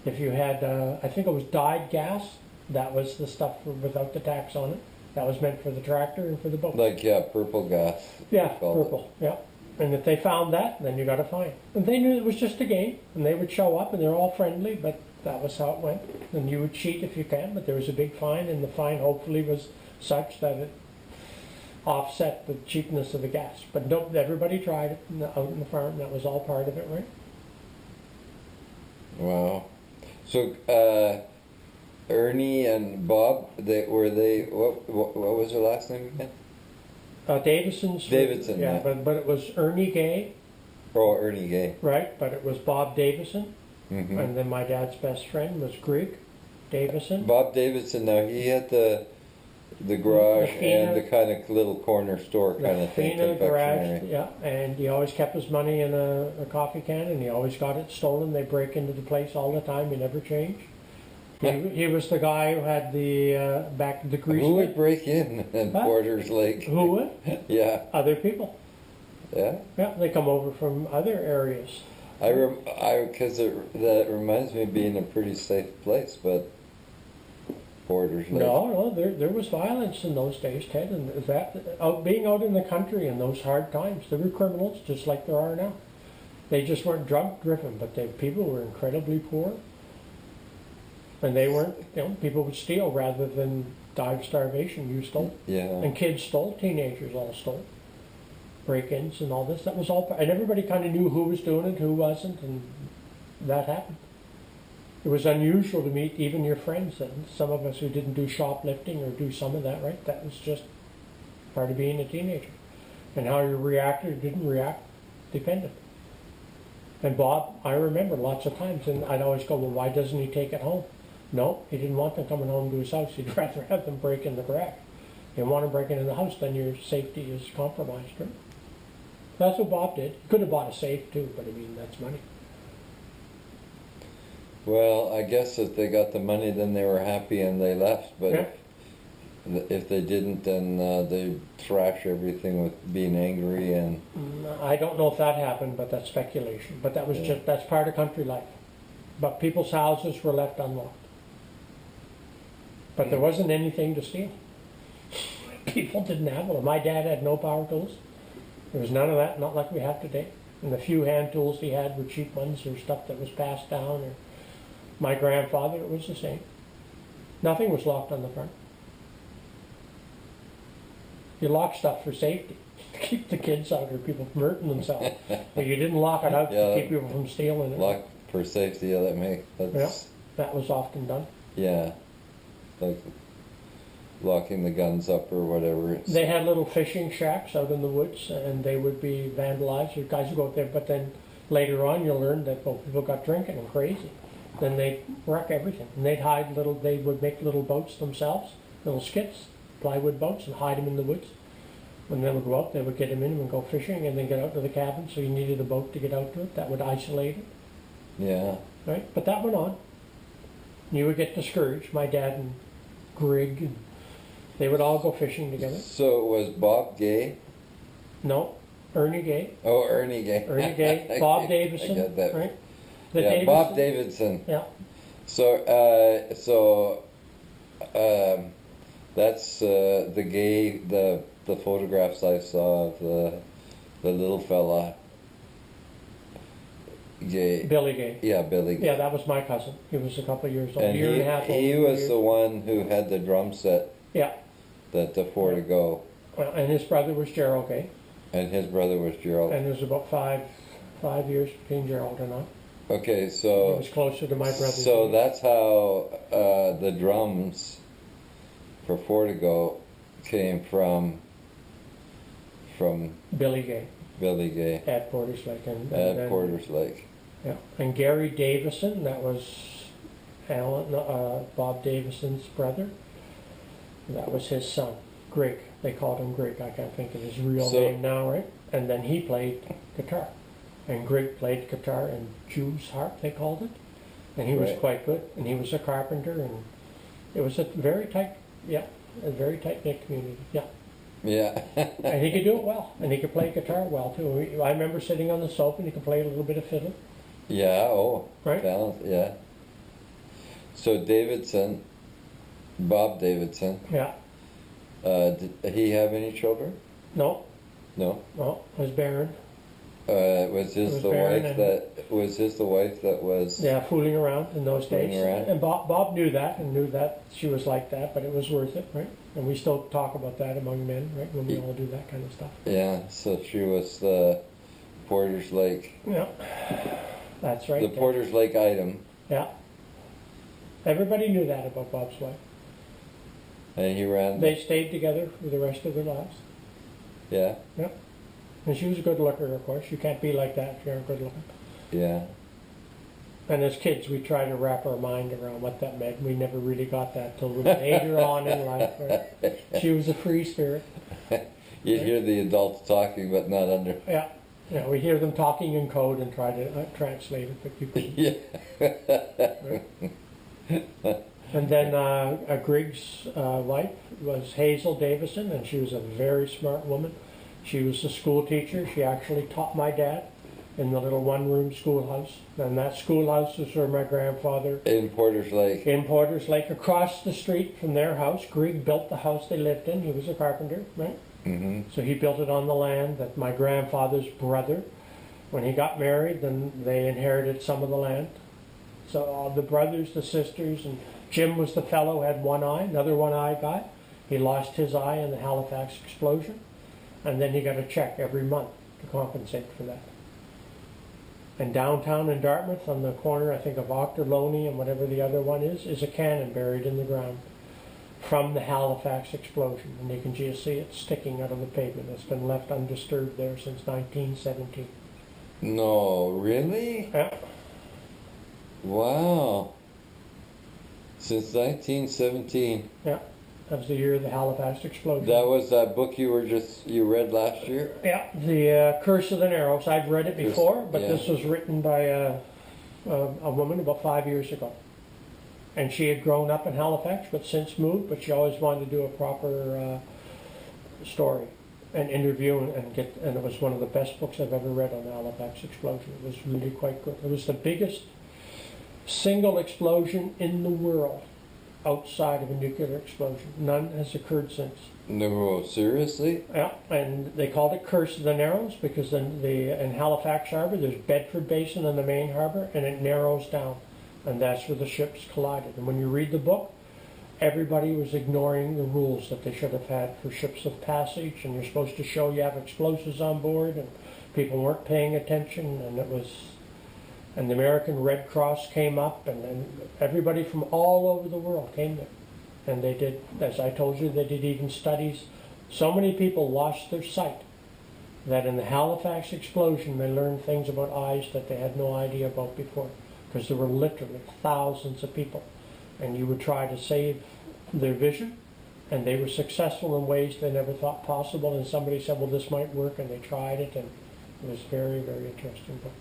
If you had, I think it was dyed gas, that was the stuff without the tax on it. That was meant for the tractor and for the boat. Like, yeah, purple gas. Yeah, purple, yeah. And if they found that, then you got a fine. And they knew it was just a game, and they would show up, and they're all friendly, but that was how it went. And you would cheat if you can, but there was a big fine, and the fine hopefully was such that it offset the cheapness of the gas. But everybody tried it out in the farm. That was all part of it, right? Wow. So, Ernie and Bob, what was their last name again? Davidson, yeah. But it was Ernie Gay. Oh, Ernie Gay. Right, but it was Bob Davison. Mm-hmm. And then my dad's best friend was Greg Davison. Bob Davidson, now he had the garage and the kind of little corner store kind of thing. The garage, yeah, and he always kept his money in a coffee can, and he always got it stolen. They break into the place all the time. He never changed. He was the guy who had the grease. Who would break in Porter's Lake? Who would? Yeah. Other people. Yeah. Yeah, they come over from other areas. Because that reminds me of being a pretty safe place, but Porter's Lake. No, there was violence in those days, Ted, and being out in the country in those hard times, there were criminals just like there are now. They just weren't drug driven, but people were incredibly poor. And they weren't, people would steal rather than die of starvation. You stole. Yeah. And kids stole, teenagers all stole. Break-ins and all this. That was all, and everybody kind of knew who was doing it, who wasn't, and that happened. It was unusual to meet even your friends, and some of us who didn't do shoplifting or do some of that, right? That was just part of being a teenager. And how you reacted or didn't react depended. And Bob, I remember lots of times, and I'd always go, well, why doesn't he take it home? No, he didn't want them coming home to his house. He'd rather have them break in the garage. You want them breaking in the house, then your safety is compromised, right? That's what Bob did. He could have bought a safe too, but I mean, that's money. Well, I guess if they got the money, then they were happy and they left. But if they didn't, then they'd thrash everything with being angry and... I don't know if that happened, but that's speculation. But that was that's part of country life. But people's houses were left unlocked. But there wasn't anything to steal. People didn't have one. My dad had no power tools. There was none of that, not like we have today. And the few hand tools he had were cheap ones or stuff that was passed down. Or my grandfather, it was the same. Nothing was locked on the front. You lock stuff for safety, to keep the kids out or people from hurting themselves. But you didn't lock it out to keep people from stealing it. Lock for safety, that was often done. Yeah, like locking the guns up or whatever. They had little fishing shacks out in the woods, and they would be vandalized. You guys would go out there, but then later on you'll learn that people got drinking and crazy. Then they'd wreck everything. And they would make little boats themselves, little skiffs, plywood boats, and hide them in the woods. When they would go out, they would get them in and go fishing and then get out to the cabin, so you needed a boat to get out to it. That would isolate it. Yeah. Right? But that went on. You would get discouraged. My dad and Greg, and they would all go fishing together. So was Bob Gay? No, Ernie Gay. Oh, Ernie Gay. Ernie Gay. Bob Davison. I get that. Right? Yeah, Bob Davidson. Yeah. So, that's the Gay, the photographs I saw of the little fella. Gay. Billy Gay. Yeah, Billy Gay. Yeah, that was my cousin. He was a couple of years old. And a year and a half old. He was the one who had the drum set. Yeah. That the four to go. Well, and his brother was Gerald Gay. And his brother was Gerald. And there's about five years between Gerald and I. Okay, so... He was closer to my brother. So that's how the drums for Fortigo came from Billy Gay. Billy Gay. At Porter's Lake. At Porter's Lake. Yeah. And Gary Davison, that was Bob Davison's brother. That was his son, Greg. They called him Greg. I can't think of his real name now, right? And then he played guitar. And Greg played guitar and Jew's harp, they called it. And he was quite good. And he was a carpenter. And it was a very tight-knit community. Yeah. Yeah. And he could do it well. And he could play guitar well, too. I remember sitting on the sofa and he could play a little bit of fiddle. Yeah, right? Talent, yeah. So Davidson, Bob Davidson, Yeah. did he have any children? No. No. No. It was barren. Was his was the barren wife that was his the wife that was? Yeah, fooling around in those Fooling days. around. And Bob knew that and knew that she was like that, but it was worth it, right? And we still talk about that among men, right? When we all do that kind of stuff. Yeah. So she was the Porter's Lake. Yeah. That's right. The Porter's Lake item. Yeah. Everybody knew that about Bob's wife. And he ran. They stayed together for the rest of their lives. Yeah. Yeah. And she was a good looker, of course. You can't be like that if you aren't good looking. Yeah. And as kids, we tried to wrap our mind around what that meant. We never really got that till later on in life. Right? She was a free spirit. You hear the adults talking, but not under. Yeah. Yeah, we hear them talking in code and try to translate it, but people. Yeah. Right? And then Grig's wife was Hazel Davison, and she was a very smart woman. She was a school teacher. She actually taught my dad in the little one-room schoolhouse. And that schoolhouse was where my grandfather... In Porter's Lake. In Porter's Lake, across the street from their house. Grig built the house they lived in. He was a carpenter, right? Mm-hmm. So he built it on the land that my grandfather's brother, when he got married, then they inherited some of the land. So all the brothers, the sisters, and Jim was the fellow who had one eye, another one-eye guy. He lost his eye in the Halifax explosion, and then he got a check every month to compensate for that. And downtown in Dartmouth, on the corner, I think, of Ochterlony and whatever the other one is a cannon buried in the ground from the Halifax explosion. And you can just see it sticking out of the pavement. It's been left undisturbed there since 1917. No, really? Yeah. Wow. Since 1917. Yeah. That was the year of the Halifax explosion. That was that book you read last year? Yeah, the Curse of the Narrows. I've read it before, but yeah. this was written by a woman about 5 years ago. And she had grown up in Halifax, but since moved, but she always wanted to do a proper story and interview and it was one of the best books I've ever read on the Halifax explosion. It was really quite good. It was the biggest single explosion in the world outside of a nuclear explosion. None has occurred since. No, seriously? Yeah, and they called it Curse of the Narrows because in Halifax Harbor there's Bedford Basin in the main harbor and it narrows down, and that's where the ships collided. And when you read the book, everybody was ignoring the rules that they should have had for ships of passage, and you're supposed to show you have explosives on board, and people weren't paying attention, and the American Red Cross came up, and everybody from all over the world came there. And they did, as I told you, they did even studies. So many people lost their sight that in the Halifax explosion they learned things about eyes that they had no idea about before, because there were literally thousands of people. And you would try to save their vision, and they were successful in ways they never thought possible. And somebody said, well, this might work, and they tried it, and it was very, very interesting book.